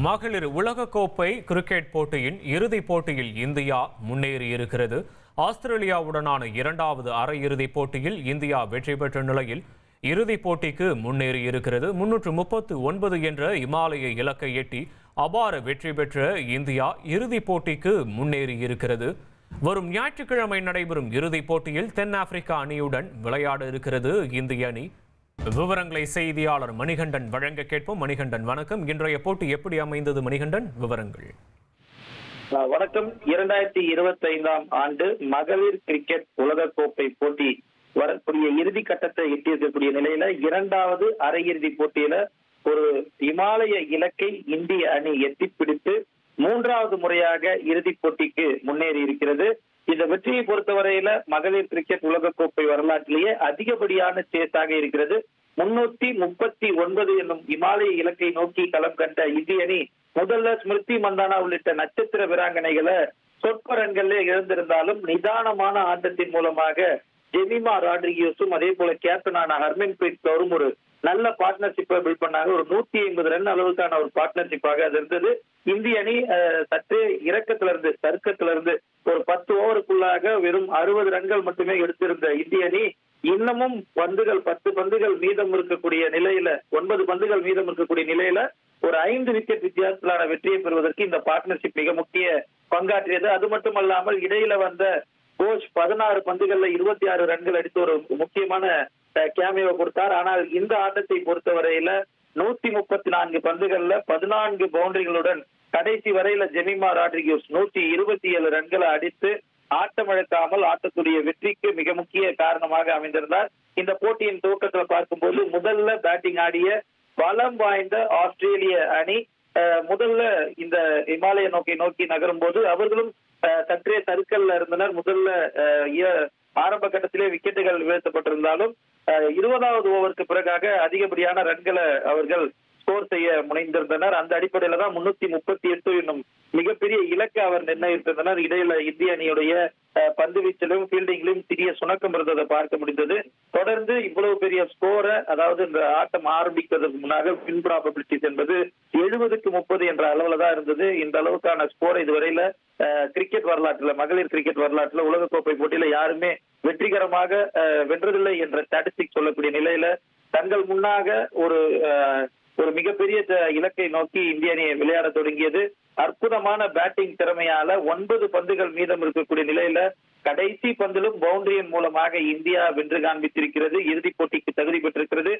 மகளிர் உலகக்கோப்பை கிரிக்கெட் போட்டியின் இறுதிப் போட்டியில் இந்தியா முன்னேறியிருக்கிறது. ஆஸ்திரேலியாவுடனான இரண்டாவது அரையிறுதிப் போட்டியில் இந்தியா வெற்றி பெற்ற நிலையில் இறுதிப் போட்டிக்கு முன்னேறியிருக்கிறது. 339 என்ற இமாலய இலக்கை எட்டி அபார வெற்றி பெற்ற இந்தியா இறுதிப் போட்டிக்கு முன்னேறியிருக்கிறது. வரும் ஞாயிற்றுக்கிழமை நடைபெறும் இறுதிப் போட்டியில் தென்னாப்பிரிக்கா அணியுடன் விளையாட இருக்கிறது இந்திய அணி. விவரங்களை செய்தியாளர் மணிகண்டன் வழங்க கேட்போம். மணிகண்டன் வணக்கம். இன்றைய போட்டி எப்படி அமைந்தது மணிகண்டன்? விவரங்கள். வணக்கம். 2025 ஆண்டு மகளிர் கிரிக்கெட் உலகக்கோப்பை போட்டி வரக்கூடிய இறுதி கட்டத்தை எட்டியிருக்கக்கூடிய நிலையில இரண்டாவது அரையிறுதி போட்டியில ஒரு இமாலய இலக்கை இந்திய அணி எட்டி பிடித்து மூன்றாவது முறையாக இறுதிப் போட்டிக்கு முன்னேறி இருக்கிறது. இந்த வெற்றியை பொறுத்தவரையில மகளிர் கிரிக்கெட் உலகக்கோப்பை வரலாற்றிலேயே அதிகப்படியான சேஸாக இருக்கிறது. 339 என்னும் இமாலய இலக்கை நோக்கி களம் கண்ட இந்திய அணி முதல்ல ஸ்மிருதி மந்தானா உள்ளிட்ட நட்சத்திர வீராங்கனைகளை சொற்ப ரன்களே இழந்திருந்தாலும் நிதானமான ஆட்டத்தின் மூலமாக ஜெமிமா ராட்ரிகியோஸும் அதே போல கேப்டனான ஹர்மன்பிரீத் கௌரும் ஒரு நல்ல பார்ட்னர்ஷிப்பை பில்ட் பண்ணாங்க. ஒரு 150 ரன் அளவுக்கான ஒரு பார்ட்னர்ஷிப்பாக அது இருந்தது. இந்திய அணி சற்றே தர்க்கத்திலிருந்து ஒரு 10 ஓவருக்குள்ளாக வெறும் 60 ரன்கள் மட்டுமே எடுத்திருந்த இந்திய அணி இன்னமும் 10 பந்துகள் மீதம் இருக்கக்கூடிய நிலையில 9 பந்துகள் மீதம் இருக்கக்கூடிய நிலையில ஒரு 5 விக்கெட் வித்தியாசத்திலான வெற்றியை பெறுவதற்கு இந்த பார்ட்னர்ஷிப் மிக முக்கிய பங்காற்றியது. அது மட்டுமல்லாமல் இடையில வந்த கோஷ் 16 பந்துகள்ல 26 ரன்கள் அடித்து ஒரு முக்கியமான கேமியோவை கொடுத்தார். ஆனால் இந்த ஆட்டத்தை பொறுத்தவரையில 134 பந்துகள்ல 14 பவுண்டரிகளுடன் கடைசி வரையில ஜெமிமா ராட்ரிகியோஸ் 127 ரன்களை அடித்து ஆட்டமிழக்காமல் ஆட்டக்கூடிய வெற்றிக்கு மிக முக்கிய காரணமாக அமைந்திருந்தார். இந்த போட்டியின் துவக்கத்துல பார்க்கும்போது முதல்ல பேட்டிங் ஆடிய பலம் வாய்ந்த ஆஸ்திரேலிய அணி முதல்ல இந்த இமாலய நோக்கி நகரும் போது அவர்களும் சற்றே சறுக்கல்ல இருந்தனர். முதல்ல ஆரம்ப கட்டத்திலே விக்கெட்டுகள் வீழ்த்தப்பட்டிருந்தாலும் 20வது ஓவருக்கு பிறகாக அதிகப்படியான ரன்களை அவர்கள் ஸ்கோர் செய்ய முனைந்திருந்தனர். அந்த அடிப்படையில தான் 338 என்னும் மிகப்பெரிய இலக்கை அவர் நிர்ணயித்திருந்தனர். இடையில இந்திய அணியுடைய பந்து வீச்சிலும் ஃபீல்டிங்கிலும் சிறிய சுணக்கம் இருந்ததை பார்க்க முடிந்தது. தொடர்ந்து இவ்வளவு பெரிய ஸ்கோரை, அதாவது இந்த ஆட்டம் ஆரம்பிக்கிறதுக்கு முன்னாக வின் ப்ராபபிலிட்டிஸ் என்பது 70க்கு 30 என்ற அளவுல தான் இருந்தது. இந்த அளவுக்கான ஸ்கோரை இதுவரையில கிரிக்கெட் வரலாற்றுல, மகளிர் கிரிக்கெட் வரலாற்றுல உலகக்கோப்பை போட்டியில யாருமே வெற்றிகரமாக வென்றதில்லை என்ற ஸ்டாட்டிஸ்டிக் சொல்லக்கூடிய நிலையில தங்கள் முன்னாக ஒரு மிகப்பெரிய இலக்கை நோக்கி இந்திய அணி விளையாட தொடங்கியது. அற்புதமான பேட்டிங் திறமையால 9 பந்துகள் மீதம் இருக்கக்கூடிய நிலையில கடைசி பந்திலும் பவுண்டரியின் மூலமாக இந்தியா வென்று காண்பித்திருக்கிறது. இறுதிப் போட்டிக்கு தகுதி பெற்றிருக்கிறது.